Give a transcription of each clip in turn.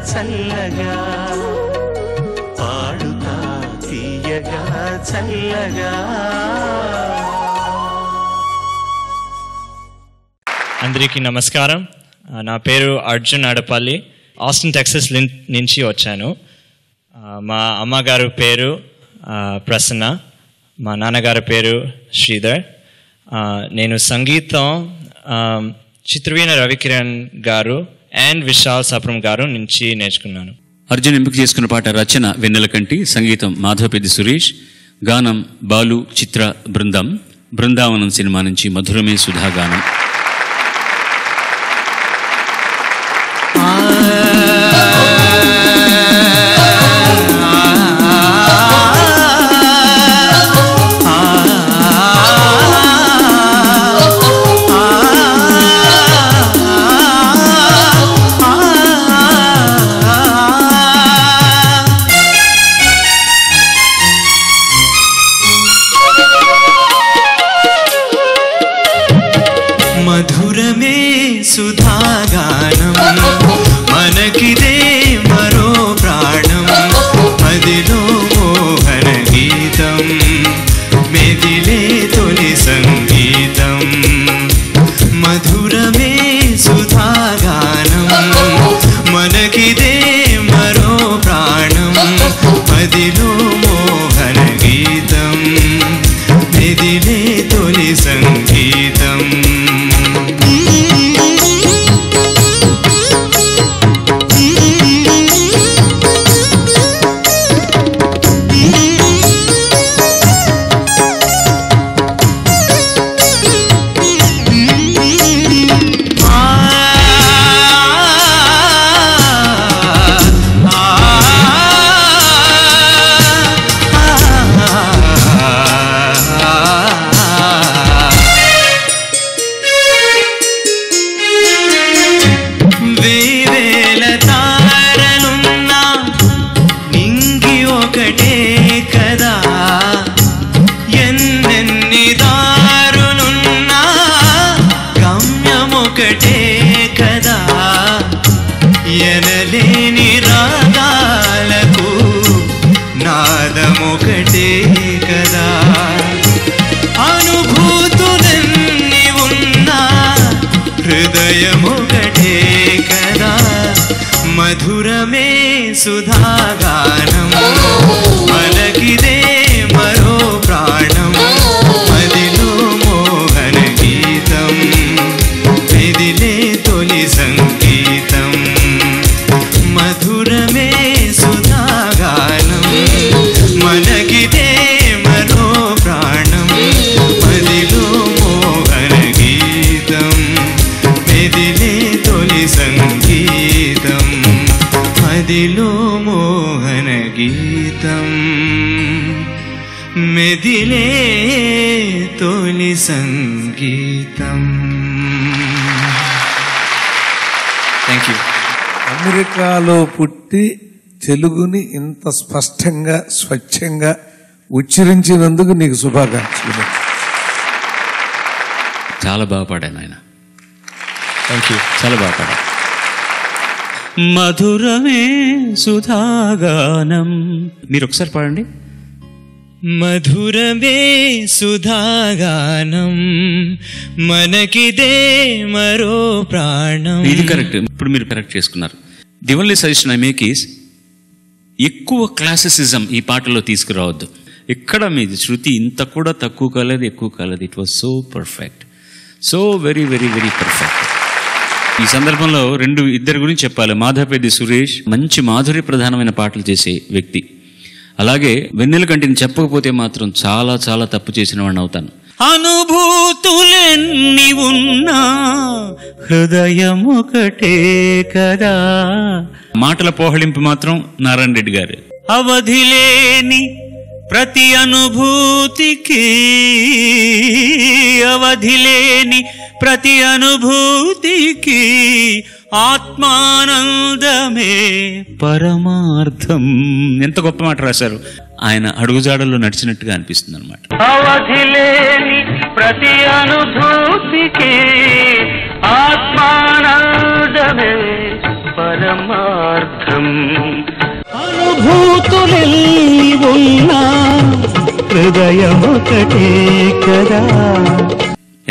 చల్లగా పాడుతా తీయగా చల్లగా. అందరికీ నమస్కారం. నా పేరు అర్జున్ అడపల్లి. ఆస్టిన్ టెక్సస్ నుంచి వచ్చాను. మా అమ్మగారు పేరు ప్రసన్న, మా నాన్నగారి పేరు శ్రీధర్. నేను సంగీతం చిత్రవీణ రవికిరణ్ గారు అండ్ విశాల్ సప్రం గారు నుంచి నేర్చుకున్నాను. అర్జున్ ఎంపిక చేసుకున్న పాట రచన వెన్నెలకంటి, సంగీతం మాధవపెద్ది సురేష్, గానం బాలు చిత్ర బృందం. బృందావనం సినిమా నుంచి మధురమే సుధా గానం. మధురమే సుధాగానం మనకిదే మరో ప్రాణం, మదిలో మోహన గీతం మెదిలే తొలి సంగీతం. మధురమే సుధాగానం మనకిదే మరో ప్రాణం, మదిలో మోహన గీతం మెదిలే తొలి సంగీతం. ఎనలేని రాగాలకు నాదమొకటే కదా, అనుభూతులన్నీ ఉన్నా హృదయమొకటే కదా. మధురమే సుధాగానం మనకిదే మరో ప్రాణం, మదిలో మోహన గీతం మెదిలే తొలి సంగీతం. మధురమే సుధాగానం మనకిదే మరో ప్రాణం, మదిలో మోహన గీతం మెదిలే తొలి సంగీతం. మదిలో మోహన గీతం మెదిలే తొలి సంగీతం. Thank you. అమెరికాలో పుట్టి తెలుగుని ఇంత స్పష్టంగా స్వచ్ఛంగా ఉచ్చరించినందుకు నీకు శుభాకాంక్షలు. చాలా బాగా పాడాను ఆయన. Thank you. చాలా బాగా పాడాను. మధురమే సుధాగానం. మీరు ఒకసారి పాడండి. మధురమే సుధాగానం మనకిదే మరో ప్రాణం. ఇది కరెక్ట్. ఇప్పుడు మీరు కరెక్ట్ చేసుకున్నారు. The only suggestion I make is ఎక్కువ క్లాసిసిజం ఈ పాటలో తీసుకురావద్దు. ఎక్కడ మీది శృతి ఇంత కూడా తక్కువ కాలేదు, ఎక్కువ కాలేదు. It was so perfect, so very very very perfect. ఈ సందర్భంలో ఇద్దరి గురించి చెప్పాలి. మాధవపెద్ది సురేష్ మంచి మాధుర్య ప్రధానమైన పాటలు చేసే వ్యక్తి. అలాగే వెన్నెలకంటిని చెప్పకపోతే మాత్రం చాలా చాలా తప్పు చేసిన వాడిని అవుతాను. అనుభూతులెన్ని ఉన్నా హృదయం ఒకటే కదా. మాటల పోహళింపు మాత్రం నారాయణ రెడ్డి గారు. అవధిలేని ప్రతి అనుభూతికి, అవధిలేని ప్రతి అనుభూతికి ఆత్మానందమే పరమార్థం. ఎంత గొప్ప మాట రాశారు. ఆయన అడుగుజాడల్లో నడిచినట్టుగా అనిపిస్తుంది అనమాట. అవధిలేని ప్రతి అనుభూతికి ఆత్మానందమే పరమార్థం. అనుభూతులెల్లి ఉన్నా హృదయమొకటే కదా.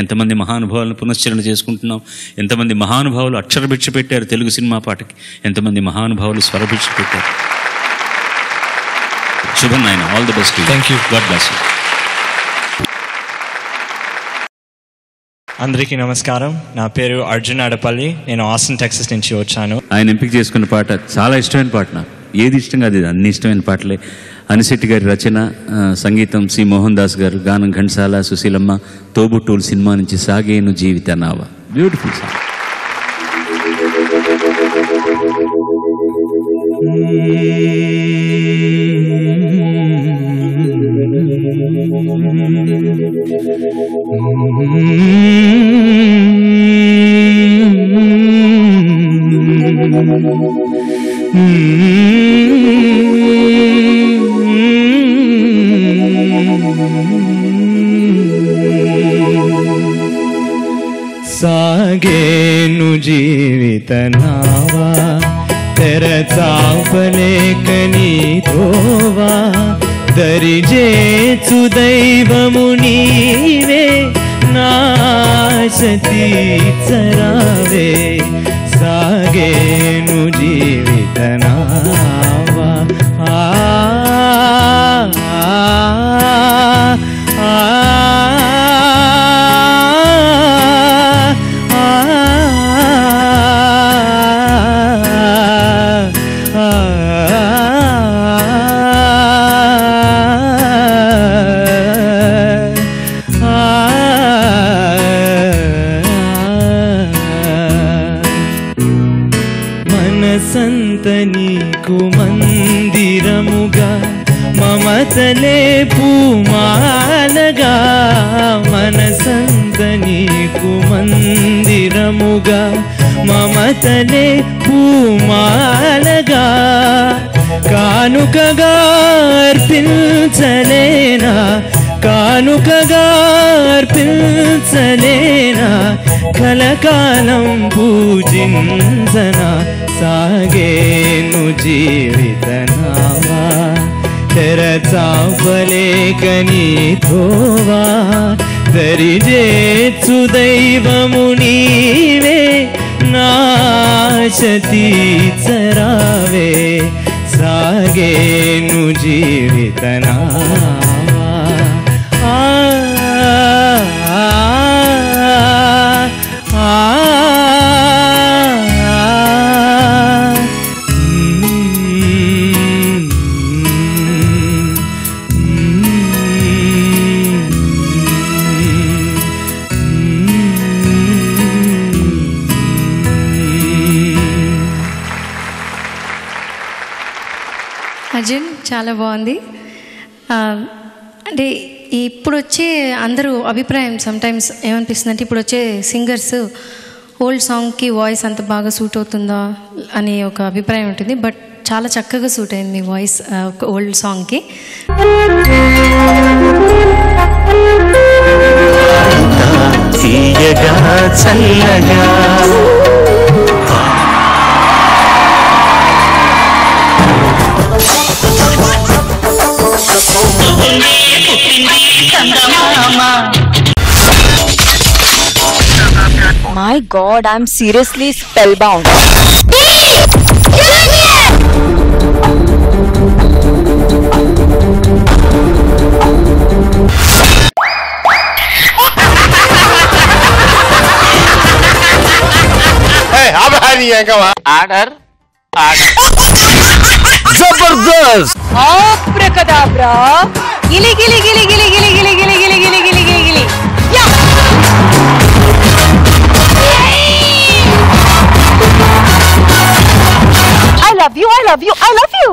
ఎంతమంది మహానుభావులను పునశ్చరణ చేసుకుంటున్నాం. ఎంతమంది మహానుభావులు అక్షరభిక్ష పెట్టారు తెలుగు సినిమా పాటకి. ఎంతమంది మహానుభావులు స్వరభిక్ష పెట్టారు. శుభం నాయన. All the best. Thank you. God bless you. అందరికీ నమస్కారం. నా పేరు అర్జున్ అడపల్లి. నేను ఆస్టిన్ టెక్సస్ నుంచి వచ్చాను. ఆయన ఎంపిక చేసుకున్న పాట చాలా ఇష్టమైన పాట. నాకు ఏది ఇష్టం కాదు, ఇది అన్ని ఇష్టమైన పాటలే. అనిశెట్టి గారి రచన, సంగీతం సి మోహన్ దాస్ గారు, గానం ఘంటసాల, సుశీలమ్మ. తోబుట్టూలు సినిమా నుంచి సాగేను జీవిత నావ. Beautiful song. సాగేను జీవిత నావా తెరచాపలేకని తోవా దరిజేచు దైవము నీవే నాశతి చరావే. సాగేను జీవిత నావా మనసంత నీకు మందిరముగా మమతలే పూమాలగా. మనసంత నీకు మందిరముగా మమతలే పూమాలగా. కానుకగా అర్పించలేనా, కానుకగా అర్పించలేనా, కలకాలం పూజించనా. సాగేను జీవిత నావా తెరచాపలేకని తోవా దరిజేచు దైవము నీవే నాశతి చరావే. సాగేను జీవిత నావా అర్జున్ చాలా బాగుంది. అంటే ఇప్పుడు వచ్చే అందరూ అభిప్రాయం సమ్టైమ్స్ ఏమనిపిస్తుంది అంటే ఇప్పుడు వచ్చే సింగర్స్ ఓల్డ్ సాంగ్కి వాయిస్ అంత బాగా సూట్ అవుతుందా అనే ఒక అభిప్రాయం ఉంటుంది. బట్ చాలా చక్కగా సూట్ అయింది మీ వాయిస్ ఓల్డ్ సాంగ్కి. My God, I'm seriously spellbound. Order Zabardast! Abracadabra! Gili gili gili gili gili gili gili gili gili gili gili gili. Yeah! I love you, I love you, I love you!